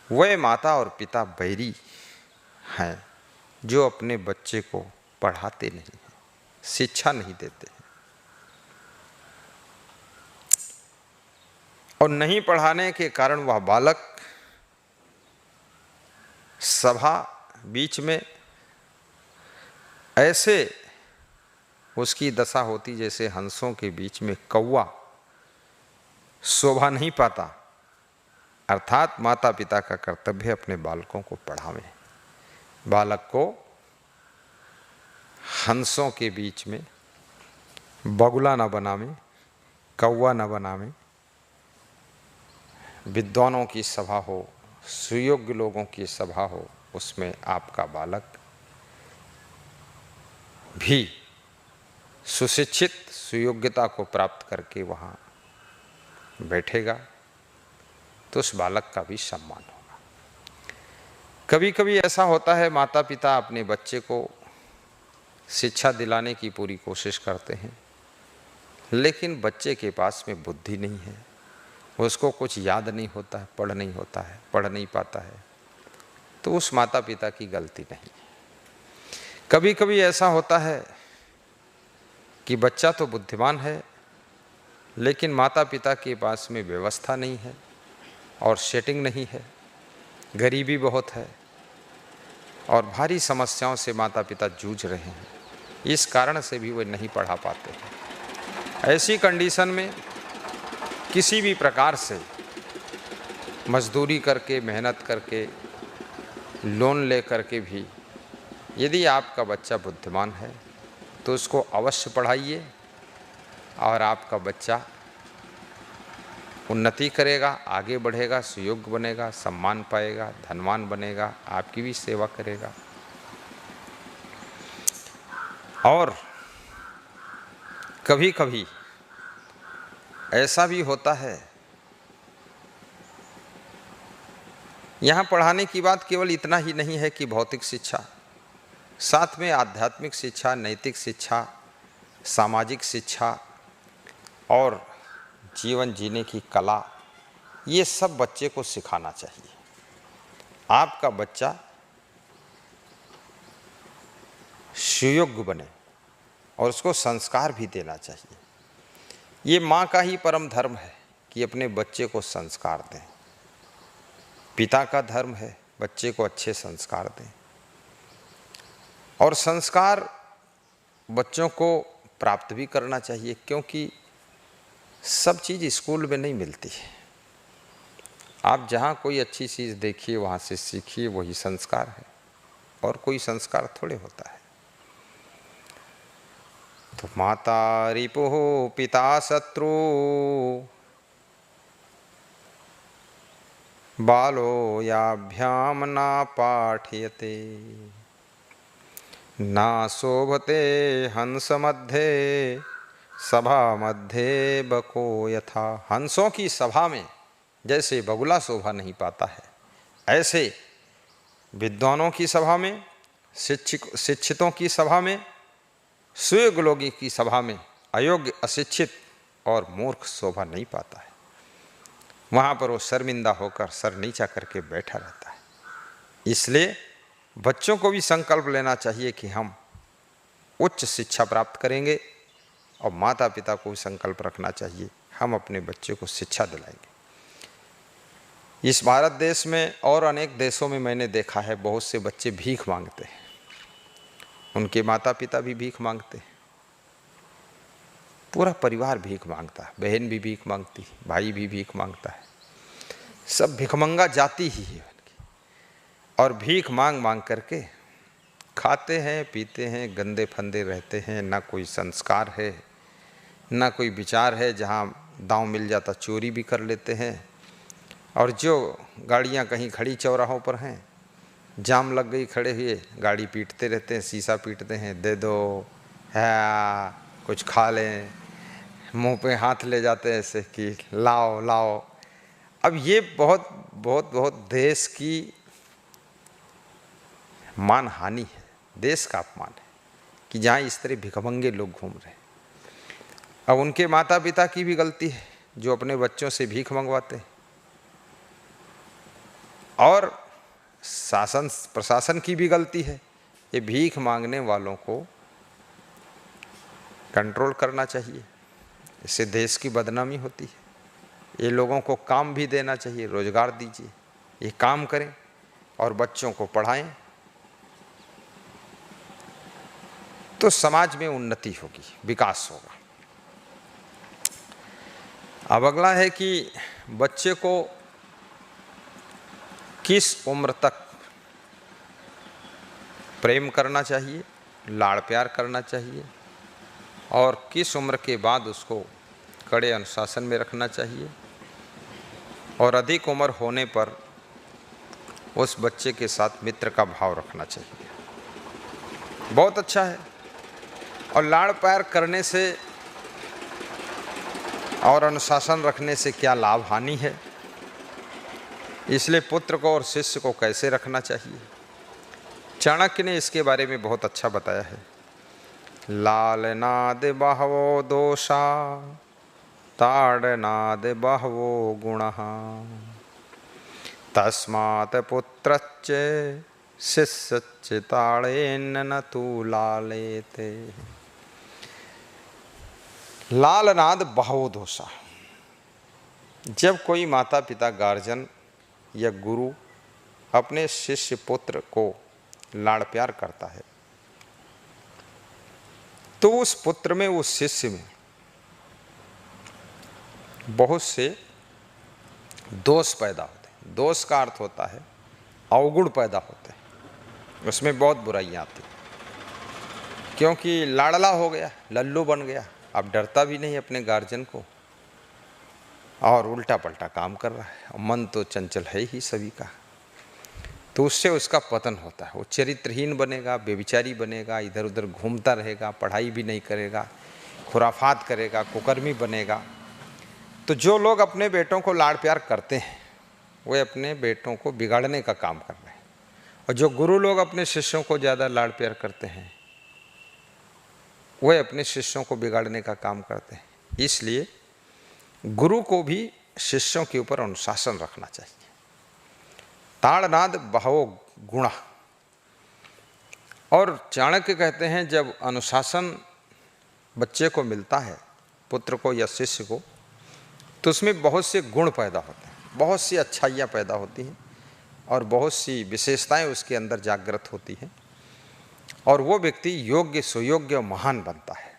वह माता और पिता बैरी हैं जो अपने बच्चे को पढ़ाते नहीं हैं, शिक्षा नहीं देते हैं। और नहीं पढ़ाने के कारण वह बालक सभा बीच में ऐसे उसकी दशा होती जैसे हंसों के बीच में कौवा शोभा नहीं पाता। अर्थात माता पिता का कर्तव्य अपने बालकों को पढ़ावें, बालक को हंसों के बीच में बगुला न बनावें, कौवा न बनावें। विद्वानों की सभा हो, सुयोग्य लोगों की सभा हो, उसमें आपका बालक भी सुशिक्षित सुयोग्यता को प्राप्त करके वहाँ बैठेगा तो उस बालक का भी सम्मान होगा। कभी कभी ऐसा होता है माता पिता अपने बच्चे को शिक्षा दिलाने की पूरी कोशिश करते हैं, लेकिन बच्चे के पास में बुद्धि नहीं है, उसको कुछ याद नहीं होता है, पढ़ नहीं पाता है, तो उस माता पिता की गलती नहीं। कभी कभी ऐसा होता है कि बच्चा तो बुद्धिमान है, लेकिन माता पिता के पास में व्यवस्था नहीं है और सेटिंग नहीं है, गरीबी बहुत है और भारी समस्याओं से माता पिता जूझ रहे हैं, इस कारण से भी वे नहीं पढ़ा पाते हैं। ऐसी कंडीशन में किसी भी प्रकार से मजदूरी करके, मेहनत करके, लोन ले करके भी यदि आपका बच्चा बुद्धिमान है तो उसको अवश्य पढ़ाइए और आपका बच्चा उन्नति करेगा, आगे बढ़ेगा, सुयोग्य बनेगा, सम्मान पाएगा, धनवान बनेगा, आपकी भी सेवा करेगा। और कभी कभी ऐसा भी होता है, यहाँ पढ़ाने की बात केवल इतना ही नहीं है कि भौतिक शिक्षा, साथ में आध्यात्मिक शिक्षा, नैतिक शिक्षा, सामाजिक शिक्षा और जीवन जीने की कला, ये सब बच्चे को सिखाना चाहिए। आपका बच्चा सुयोग्य बने और उसको संस्कार भी देना चाहिए। ये माँ का ही परम धर्म है कि अपने बच्चे को संस्कार दें, पिता का धर्म है बच्चे को अच्छे संस्कार दें। और संस्कार बच्चों को प्राप्त भी करना चाहिए, क्योंकि सब चीज़ स्कूल में नहीं मिलती है। आप जहाँ कोई अच्छी चीज़ देखिए वहाँ से सीखिए, वही संस्कार है, और कोई संस्कार थोड़े होता है। तो माता रिपुः पिता शत्रु बालो याभ्याम ना पाठयते ना शोभते हंस मध्ये सभा मध्ये बको यथा। हंसों की सभा में जैसे बगुला शोभा नहीं पाता है, ऐसे विद्वानों की सभा में, शिक्षितों की सभा में, सुयोग्य लोगों की सभा में अयोग्य, अशिक्षित और मूर्ख शोभा नहीं पाता है। वहाँ पर वो शर्मिंदा होकर सर नीचा करके बैठा रहता है। इसलिए बच्चों को भी संकल्प लेना चाहिए कि हम उच्च शिक्षा प्राप्त करेंगे, और माता पिता को भी संकल्प रखना चाहिए हम अपने बच्चे को शिक्षा दिलाएंगे। इस भारत देश में और अनेक देशों में मैंने देखा है बहुत से बच्चे भीख मांगते हैं, उनके माता पिता भी भीख मांगते हैं, पूरा परिवार भीख मांगता है, बहन भी भीख मांगती है, भाई भी भीख मांगता है, सब भिखमंगा जाति ही है उनकी। और भीख मांग मांग करके खाते हैं, पीते हैं, गंदे फंदे रहते हैं, ना कोई संस्कार है, ना कोई विचार है। जहाँ दांव मिल जाता चोरी भी कर लेते हैं, और जो गाड़ियाँ कहीं खड़ी चौराहों पर हैं, जाम लग गई खड़े हुए, गाड़ी पीटते रहते हैं, शीशा पीटते हैं, दे दो है, कुछ खा लें, मुंह पे हाथ ले जाते हैं ऐसे कि लाओ लाओ। अब ये बहुत बहुत बहुत देश की मान हानि है, देश का अपमान है कि जहाँ इस तरह भिखमंगे लोग घूम रहे हैं। अब उनके माता पिता की भी गलती है जो अपने बच्चों से भीख मंगवाते हैं। और शासन प्रशासन की भी गलती है। ये भीख मांगने वालों को कंट्रोल करना चाहिए, इससे देश की बदनामी होती है। ये लोगों को काम भी देना चाहिए, रोजगार दीजिए, ये काम करें और बच्चों को पढ़ाएं, तो समाज में उन्नति होगी, विकास होगा। अब अगला है कि बच्चे को किस उम्र तक प्रेम करना चाहिए, लाड़ प्यार करना चाहिए, और किस उम्र के बाद उसको कड़े अनुशासन में रखना चाहिए, और अधिक उम्र होने पर उस बच्चे के साथ मित्र का भाव रखना चाहिए। बहुत अच्छा है। और लाड़ प्यार करने से और अनुशासन रखने से क्या लाभ हानि है, इसलिए पुत्र को और शिष्य को कैसे रखना चाहिए, चाणक्य ने इसके बारे में बहुत अच्छा बताया है। लालनाद बहवो दोषा ताड़नाद बहवो गुणः तस्मात् पुत्रच्च शिष्यच्च ताड़ेन न तु लालेते। लालनाद बहवो दोषा, जब कोई माता पिता गार्जियन या गुरु अपने शिष्य पुत्र को लाड़ प्यार करता है तो उस पुत्र में, उस शिष्य में बहुत से दोष पैदा होते हैं। दोष का अर्थ होता है अवगुण पैदा होते हैं, उसमें बहुत बुराइयां आती हैं, क्योंकि लाड़ला हो गया, लल्लू बन गया, अब डरता भी नहीं अपने गार्जियन को और उल्टा पल्टा काम कर रहा है। मन तो चंचल है ही सभी का, तो उससे उसका पतन होता है। वो चरित्रहीन बनेगा, बेविचारी बनेगा, इधर उधर घूमता रहेगा, पढ़ाई भी नहीं करेगा, खुराफात करेगा, कुकर्मी बनेगा। तो जो लोग अपने बेटों को लाड़ प्यार करते हैं वे अपने बेटों को बिगाड़ने का काम कर रहे हैं, और जो गुरु लोग अपने शिष्यों को ज़्यादा लाड़ प्यार करते हैं वे अपने शिष्यों को बिगाड़ने का काम करते हैं। इसलिए गुरु को भी शिष्यों के ऊपर अनुशासन रखना चाहिए। ताड़नाद बहवो गुणः, और चाणक्य कहते हैं जब अनुशासन बच्चे को मिलता है, पुत्र को या शिष्य को, तो उसमें बहुत से गुण पैदा होते हैं, बहुत सी अच्छाइयाँ पैदा होती हैं और बहुत सी विशेषताएं उसके अंदर जागृत होती हैं, और वो व्यक्ति योग्य, सुयोग्य और महान बनता है।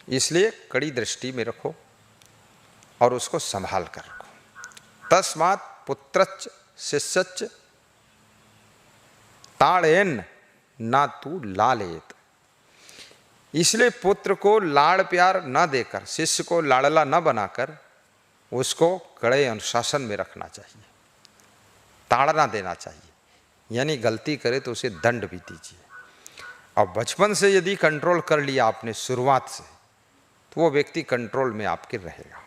इसलिए कड़ी दृष्टि में रखो और उसको संभाल कर रखो। तस्मात् पुत्रच्च शिष्यच्च ताड़ेन ना तू लालेत, इसलिए पुत्र को लाड़ प्यार न देकर, शिष्य को लाड़ला न बनाकर उसको कड़े अनुशासन में रखना चाहिए, ताड़ना देना चाहिए, यानी गलती करे तो उसे दंड भी दीजिए। और बचपन से यदि कंट्रोल कर लिया आपने शुरुआत से, तो वो व्यक्ति कंट्रोल में आपके रहेगा।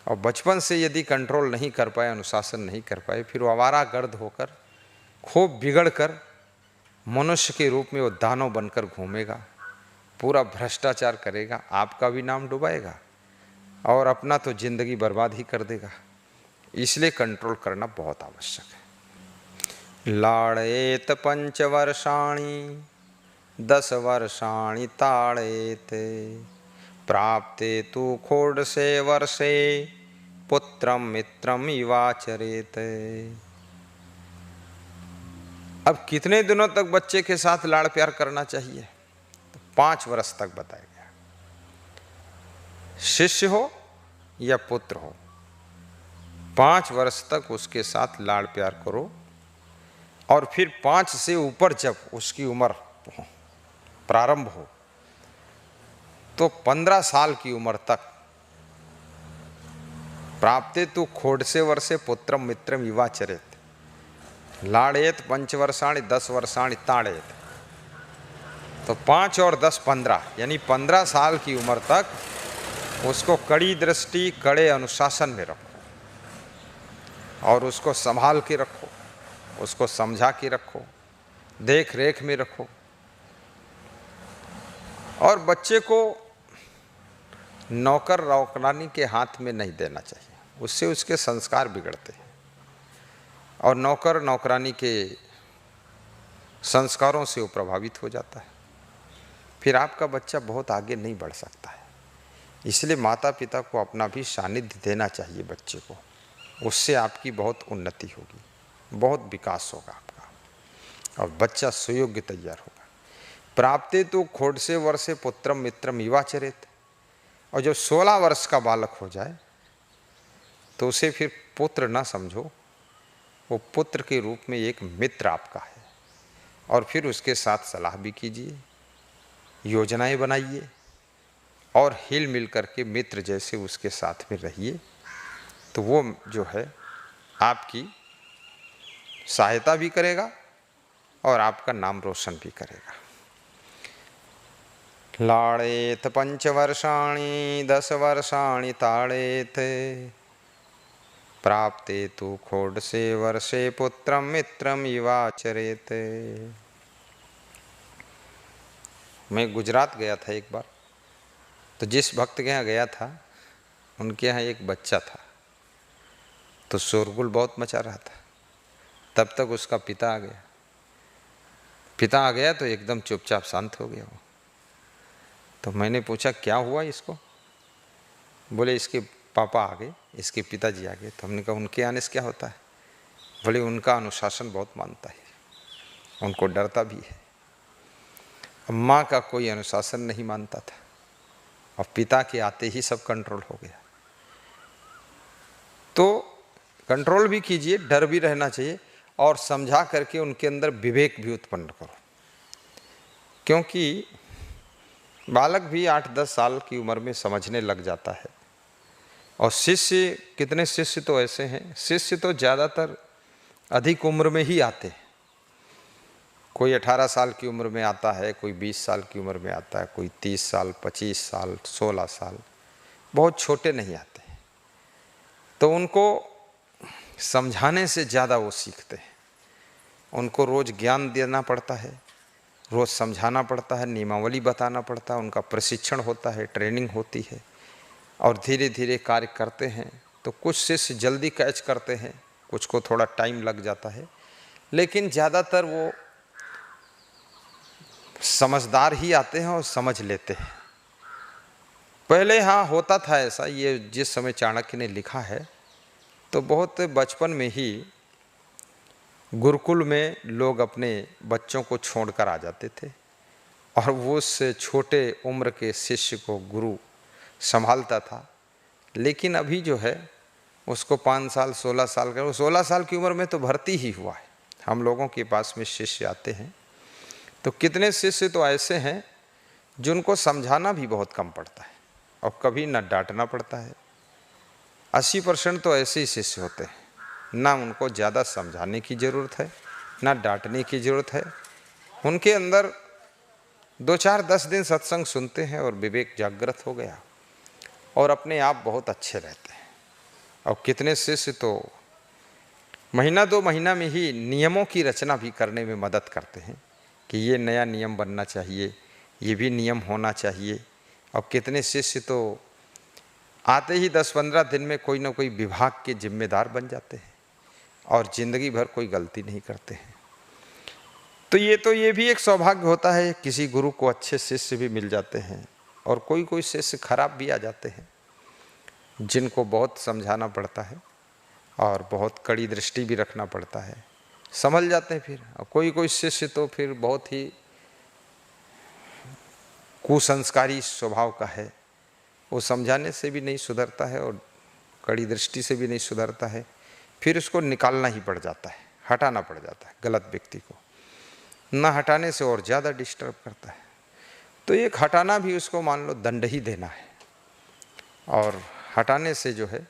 और बचपन से यदि कंट्रोल नहीं कर पाए, अनुशासन नहीं कर पाए, फिर वो आवारागर्द होकर, खूब बिगड़ कर मनुष्य के रूप में वो दानव बनकर घूमेगा, पूरा भ्रष्टाचार करेगा, आपका भी नाम डुबाएगा और अपना तो जिंदगी बर्बाद ही कर देगा। इसलिए कंट्रोल करना बहुत आवश्यक है। लाड़ेत 5 वर्षाणि 10 वर्षाणि ताड़ेत प्राप्ते तु षोडशे वर्षे पुत्रम मित्रम इवाचरेत। अब कितने दिनों तक बच्चे के साथ लाड़ प्यार करना चाहिए? तो 5 वर्ष तक बताया गया। शिष्य हो या पुत्र हो, 5 वर्ष तक उसके साथ लाड़ प्यार करो, और फिर 5 से ऊपर जब उसकी उम्र प्रारंभ हो तो 15 साल की उम्र तक प्राप्ते तु षोडशे वर्षे पुत्रम मित्रम इवाचरेत लाड़ेत 5 वर्षाणि 10 वर्षाणि ताड़ेत। तो 5 और 10 15, यानी 15 साल की उम्र तक उसको कड़ी दृष्टि, कड़े अनुशासन में रखो और उसको संभाल के रखो, उसको समझा के रखो, देख रेख में रखो। और बच्चे को नौकर नौकरानी के हाथ में नहीं देना चाहिए, उससे उसके संस्कार बिगड़ते हैं। और नौकर नौकरानी के संस्कारों से वो प्रभावित हो जाता है, फिर आपका बच्चा बहुत आगे नहीं बढ़ सकता है। इसलिए माता पिता को अपना भी सानिध्य देना चाहिए बच्चे को, उससे आपकी बहुत उन्नति होगी, बहुत विकास होगा आपका और बच्चा सुयोग्य तैयार होगा। प्राप्ते तो खोड़से वर्षे पुत्रम मित्रम युवाचरेत, और जब 16 वर्ष का बालक हो जाए तो उसे फिर पुत्र ना समझो, वो पुत्र के रूप में एक मित्र आपका है, और फिर उसके साथ सलाह भी कीजिए, योजनाएं बनाइए और हिल मिल करके मित्र जैसे उसके साथ में रहिए, तो वो जो है आपकी सहायता भी करेगा और आपका नाम रोशन भी करेगा। लाड़ेत 5 वर्षाणि 10 वर्षाणि ताड़ेत, प्राप्ते तु खोड़से वर्षे पुत्रम मित्रम युवाचरेत। मैं गुजरात गया था एक बार, तो जिस भक्त के यहाँ गया था उनके यहाँ एक बच्चा था, तो शोरगुल बहुत मचा रहा था। तब तक उसका पिता आ गया। पिता आ गया तो एकदम चुपचाप शांत हो गया वो। तो मैंने पूछा क्या हुआ इसको? बोले इसके पापा आ गए, इसके पिताजी आ गए। तो हमने कहा उनके आने से क्या होता है? बोले उनका अनुशासन बहुत मानता है, उनको डरता भी है। माँ का कोई अनुशासन नहीं मानता था और पिता के आते ही सब कंट्रोल हो गया। तो कंट्रोल भी कीजिए, डर भी रहना चाहिए और समझा करके उनके अंदर विवेक भी उत्पन्न करो, क्योंकि बालक भी 8-10 साल की उम्र में समझने लग जाता है। और शिष्य, कितने शिष्य तो ऐसे हैं, शिष्य तो ज़्यादातर अधिक उम्र में ही आते हैं। कोई 18 साल की उम्र में आता है, कोई 20 साल की उम्र में आता है, कोई 30 साल, 25 साल, 16 साल, बहुत छोटे नहीं आते हैं। तो उनको समझाने से ज़्यादा वो सीखते हैं। उनको रोज़ ज्ञान देना पड़ता है, रोज़ समझाना पड़ता है, नियमावली बताना पड़ता है, उनका प्रशिक्षण होता है, ट्रेनिंग होती है और धीरे धीरे कार्य करते हैं। तो कुछ शिष्य जल्दी कैच करते हैं, कुछ को थोड़ा टाइम लग जाता है, लेकिन ज़्यादातर वो समझदार ही आते हैं और समझ लेते हैं। पहले हाँ होता था ऐसा, ये जिस समय चाणक्य ने लिखा है तो बहुत बचपन में ही गुरुकुल में लोग अपने बच्चों को छोड़कर आ जाते थे और वो उस छोटे उम्र के शिष्य को गुरु संभालता था। लेकिन अभी जो है उसको 5 साल 16 साल का, 16 साल की उम्र में तो भर्ती ही हुआ है। हम लोगों के पास में शिष्य आते हैं तो कितने शिष्य तो ऐसे हैं जिनको समझाना भी बहुत कम पड़ता है और कभी ना डांटना पड़ता है। 80% तो ऐसे ही शिष्य होते हैं, ना उनको ज़्यादा समझाने की ज़रूरत है ना डांटने की ज़रूरत है। उनके अंदर 2-4-10 दिन सत्संग सुनते हैं और विवेक जागृत हो गया और अपने आप बहुत अच्छे रहते हैं। और कितने शिष्य तो महीना 2 महीना में ही नियमों की रचना भी करने में मदद करते हैं कि ये नया नियम बनना चाहिए, ये भी नियम होना चाहिए। और कितने शिष्य तो आते ही 10-15 दिन में कोई ना कोई विभाग के जिम्मेदार बन जाते हैं और ज़िंदगी भर कोई गलती नहीं करते हैं। तो ये भी एक सौभाग्य होता है, किसी गुरु को अच्छे शिष्य भी मिल जाते हैं और कोई कोई शिष्य खराब भी आ जाते हैं जिनको बहुत समझाना पड़ता है और बहुत कड़ी दृष्टि भी रखना पड़ता है, संभल जाते हैं फिर। और कोई कोई शिष्य तो फिर बहुत ही कुसंस्कारी स्वभाव का है, वो समझाने से भी नहीं सुधरता है और कड़ी दृष्टि से भी नहीं सुधरता है, फिर उसको निकालना ही पड़ जाता है, हटाना पड़ जाता है गलत व्यक्ति को। ना हटाने से और ज़्यादा डिस्टर्ब करता है, तो एक हटाना भी उसको मान लो दंड ही देना है और हटाने से जो है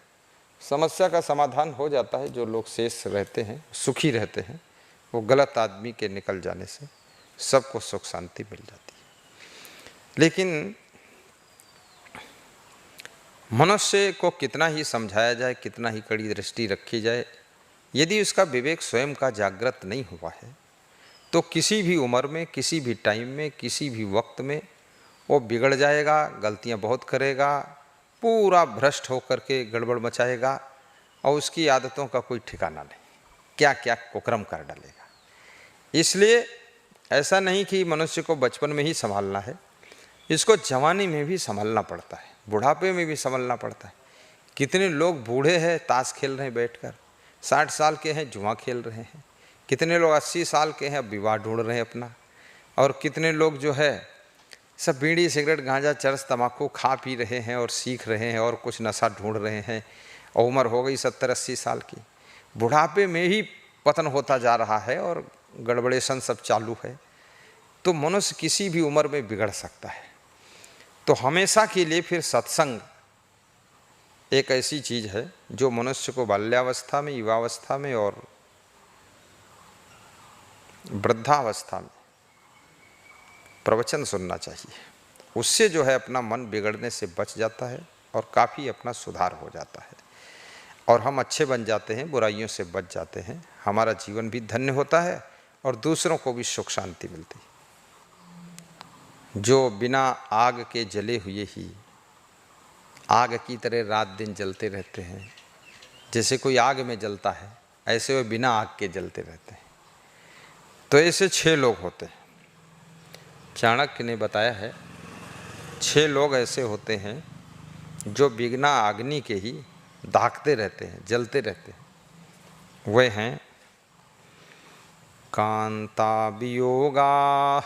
समस्या का समाधान हो जाता है। जो लोग शेष रहते हैं, सुखी रहते हैं, वो गलत आदमी के निकल जाने से सबको सुख शांति मिल जाती है। लेकिन मनुष्य को कितना ही समझाया जाए, कितना ही कड़ी दृष्टि रखी जाए, यदि उसका विवेक स्वयं का जागृत नहीं हुआ है तो किसी भी उम्र में, किसी भी टाइम में, किसी भी वक्त में वो बिगड़ जाएगा, गलतियां बहुत करेगा, पूरा भ्रष्ट होकर के गड़बड़ मचाएगा और उसकी आदतों का कोई ठिकाना नहीं। क्या क्या कुकर्म कर डालेगा। इसलिए ऐसा नहीं कि मनुष्य को बचपन में ही संभालना है, इसको जवानी में भी संभालना पड़ता है, बुढ़ापे में भी संभालना पड़ता है। कितने लोग बूढ़े हैं ताश खेल रहे हैं बैठकर, 60 साल के हैं जुआ खेल रहे हैं, कितने लोग 80 साल के हैं अब विवाह ढूंढ रहे हैं अपना, और कितने लोग जो है सब बीड़ी सिगरेट गांजा चरस तम्बाकू खा पी रहे हैं और सीख रहे हैं और कुछ नशा ढूंढ रहे हैं, और उम्र हो गई 70-80 साल की। बुढ़ापे में ही पतन होता जा रहा है और गड़बड़ेशन सब चालू है। तो मनुष्य किसी भी उम्र में बिगड़ सकता है। तो हमेशा के लिए फिर सत्संग एक ऐसी चीज़ है जो मनुष्य को बाल्यावस्था में, युवावस्था में और वृद्धावस्था में प्रवचन सुनना चाहिए। उससे जो है अपना मन बिगड़ने से बच जाता है और काफ़ी अपना सुधार हो जाता है और हम अच्छे बन जाते हैं, बुराइयों से बच जाते हैं, हमारा जीवन भी धन्य होता है और दूसरों को भी सुख शांति मिलती है। जो बिना आग के जले हुए ही आग की तरह रात दिन जलते रहते हैं, जैसे कोई आग में जलता है ऐसे वे बिना आग के जलते रहते हैं। तो ऐसे 6 लोग होते हैं। चाणक्य ने बताया है 6 लोग ऐसे होते हैं जो बिना अग्नि के ही दागते रहते हैं, जलते रहते हैं। वे हैं कांता वियोगा,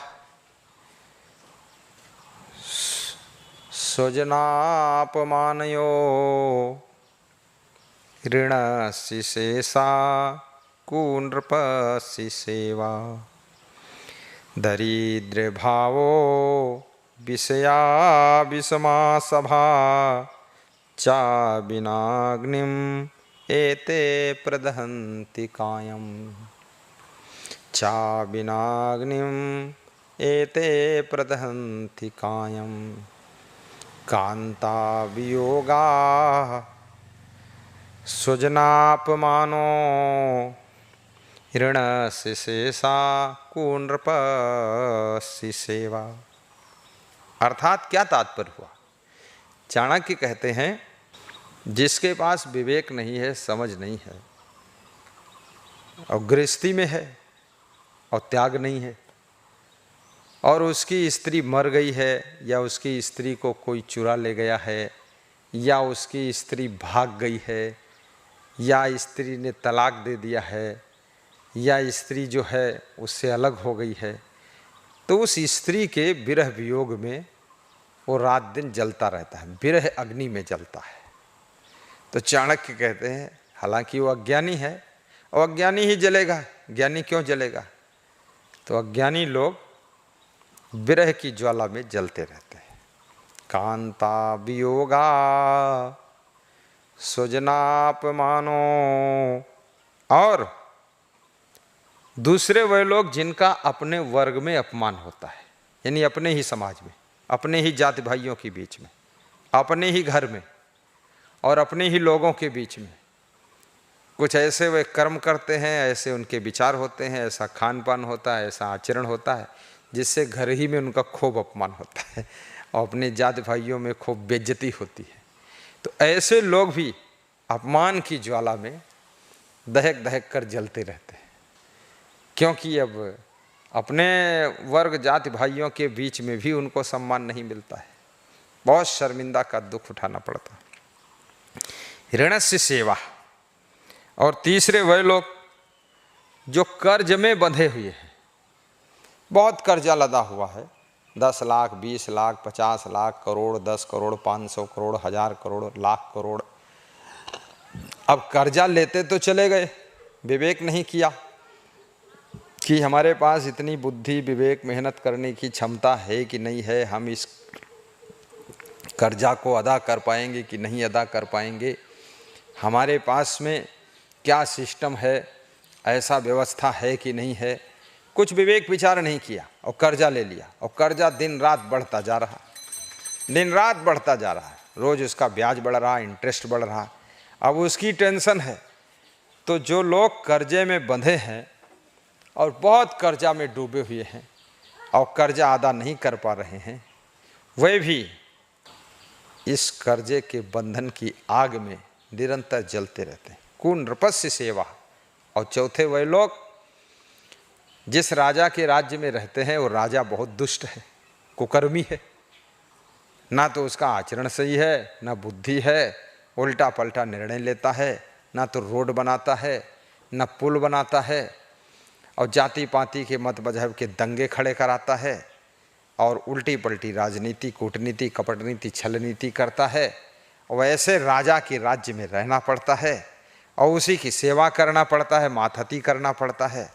स्वजनापमानयो, ऋणस्य शेषा, कुनृपस्य सेवा, दरिद्रभावो विषया विषमा सभा, चा विनाग्निम एते प्रदहन्ति कायम, चा विनाग्निम एते प्रदहन्ति कायम, कांता वियोगा, स्वजनापमानो, ऋणस्य शेषा, कुनृपस्य सेवा। अर्थात क्या तात्पर्य हुआ? चाणक्य कहते हैं जिसके पास विवेक नहीं है, समझ नहीं है और गृहस्थी में है और त्याग नहीं है और उसकी स्त्री मर गई है या उसकी स्त्री को कोई चुरा ले गया है या उसकी स्त्री भाग गई है या स्त्री ने तलाक दे दिया है या स्त्री जो है उससे अलग हो गई है, तो उस स्त्री के विरह वियोग में वो रात दिन जलता रहता है, विरह अग्नि में जलता है। तो चाणक्य कहते हैं हालांकि वो अज्ञानी है और अज्ञानी ही जलेगा, ज्ञानी क्यों जलेगा? तो अज्ञानी लोग विरह की ज्वाला में जलते रहते हैं। कांता वियोगा, स्वजनापमानो, और दूसरे वे लोग जिनका अपने वर्ग में अपमान होता है, यानी अपने ही समाज में, अपने ही जाति भाइयों के बीच में, अपने ही घर में और अपने ही लोगों के बीच में कुछ ऐसे वे कर्म करते हैं, ऐसे उनके विचार होते हैं, ऐसा खान पान होता है, ऐसा आचरण होता है जिससे घर ही में उनका खूब अपमान होता है और अपने जाति भाइयों में खूब बेइज्जती होती है। तो ऐसे लोग भी अपमान की ज्वाला में दहक दहक कर जलते रहते हैं, क्योंकि अब अपने वर्ग जाति भाइयों के बीच में भी उनको सम्मान नहीं मिलता है, बहुत शर्मिंदा का दुख उठाना पड़ता है। ऋणस्य सेवा, और तीसरे वह लोग जो कर्ज में बंधे हुए हैं, बहुत कर्जा लदा हुआ है, 10 लाख 20 लाख 50 लाख करोड़ 10 करोड़ 500 करोड़ 1000 करोड़ लाख करोड़। अब कर्जा लेते तो चले गए, विवेक नहीं किया कि हमारे पास इतनी बुद्धि विवेक मेहनत करने की क्षमता है कि नहीं है, हम इस कर्जा को अदा कर पाएंगे कि नहीं अदा कर पाएंगे, हमारे पास में क्या सिस्टम है, ऐसा व्यवस्था है कि नहीं है। कुछ विवेक विचार नहीं किया और कर्जा ले लिया और कर्जा दिन रात बढ़ता जा रहा, दिन रात बढ़ता जा रहा है, रोज उसका ब्याज बढ़ रहा, इंटरेस्ट बढ़ रहा। अब उसकी टेंशन है। तो जो लोग कर्जे में बंधे हैं और बहुत कर्जा में डूबे हुए हैं और कर्जा अदा नहीं कर पा रहे हैं, वे भी इस कर्जे के बंधन की आग में निरंतर जलते रहते हैं। कुनृपस्य सेवा, और चौथे वह लोग जिस राजा के राज्य में रहते हैं वो राजा बहुत दुष्ट है, कुकर्मी है, ना तो उसका आचरण सही है, ना बुद्धि है, उल्टा पलटा निर्णय लेता है, ना तो रोड बनाता है, ना पुल बनाता है, और जाति पाति के मत मजहब के दंगे खड़े कराता है, और उल्टी पलटी राजनीति, कूटनीति, कपटनीति, छल नीति करता है। और ऐसे राजा के राज्य में रहना पड़ता है और उसी की सेवा करना पड़ता है, मातहती करना पड़ता है।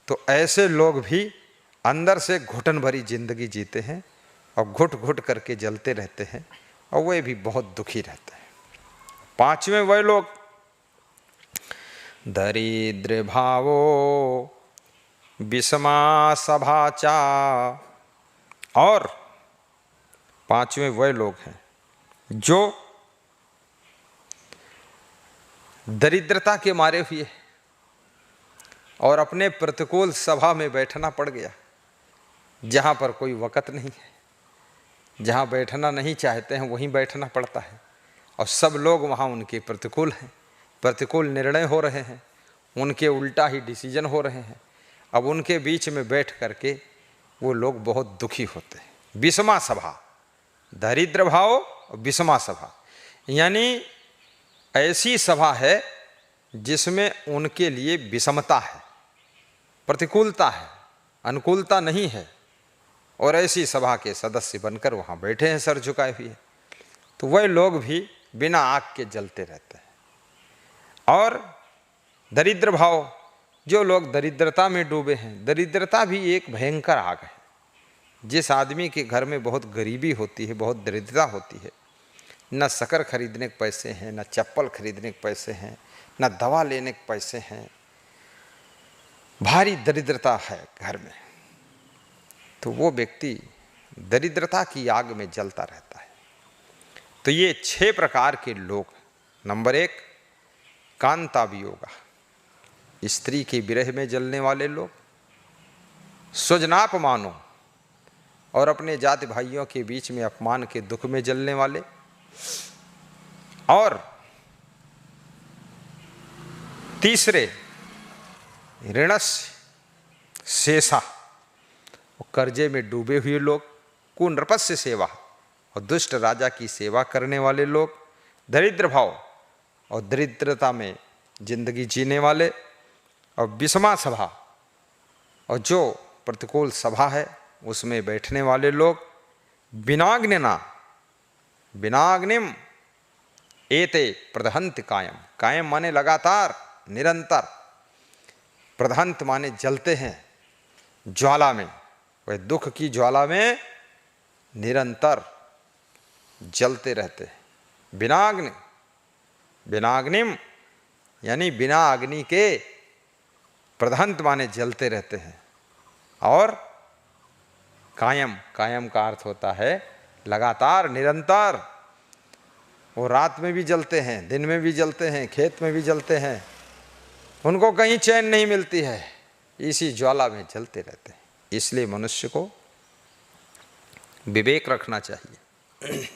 तो ऐसे लोग भी अंदर से घुटन भरी जिंदगी जीते हैं और घुट घुट करके जलते रहते हैं और वे भी बहुत दुखी रहते हैं। पांचवें वह लोग दरिद्र भावो विषमा सभाचा, और पांचवें वह लोग हैं जो दरिद्रता के मारे हुए और अपने प्रतिकूल सभा में बैठना पड़ गया, जहाँ पर कोई वक़्त नहीं है, जहाँ बैठना नहीं चाहते हैं वहीं बैठना पड़ता है, और सब लोग वहाँ उनके प्रतिकूल हैं, प्रतिकूल निर्णय हो रहे हैं, उनके उल्टा ही डिसीजन हो रहे हैं। अब उनके बीच में बैठ करके वो लोग बहुत दुखी होते हैं। विषमा सभा, दरिद्र भाव और विषमा सभा, यानी ऐसी सभा है जिसमें उनके लिए विषमता है, प्रतिकूलता है, अनुकूलता नहीं है, और ऐसी सभा के सदस्य बनकर वहाँ बैठे हैं सर झुकाए हुए। तो वह लोग भी बिना आग के जलते रहते हैं। और दरिद्र भाव, जो लोग दरिद्रता में डूबे हैं, दरिद्रता भी एक भयंकर आग है। जिस आदमी के घर में बहुत गरीबी होती है, बहुत दरिद्रता होती है, न शक्कर खरीदने के पैसे हैं, न चप्पल खरीदने के पैसे हैं, न दवा लेने के पैसे हैं, भारी दरिद्रता है घर में, तो वो व्यक्ति दरिद्रता की आग में जलता रहता है। तो ये 6 प्रकार के लोग। नंबर 1 कांता वियोगा, स्त्री के विरह में जलने वाले लोग, स्वजनापमानो, और अपने जाति भाइयों के बीच में अपमान के दुख में जलने वाले, और तीसरे ऋणस्य शेषा, कर्जे में डूबे हुए लोग, कुनृपस्य सेवा, और दुष्ट राजा की सेवा करने वाले लोग, दरिद्र भाव और दरिद्रता में जिंदगी जीने वाले, और विषमा सभा, और जो प्रतिकूल सभा है उसमें बैठने वाले लोग, विनाग्निना, विनाग्निम एते प्रदहंत कायम, कायम माने लगातार, निरंतर, प्रदहंत माने जलते हैं ज्वाला में, वह दुख की ज्वाला में निरंतर जलते रहते हैं। बिनाग्नि, बिनाग्निम यानी बिना अग्नि के, प्रदहंत माने जलते रहते हैं। और कायम, कायम का अर्थ होता है लगातार, निरंतर। वो रात में भी जलते हैं, दिन में भी जलते हैं, खेत में भी जलते हैं, उनको कहीं चैन नहीं मिलती है, इसी ज्वाला में जलते रहते हैं। इसलिए मनुष्य को विवेक रखना चाहिए।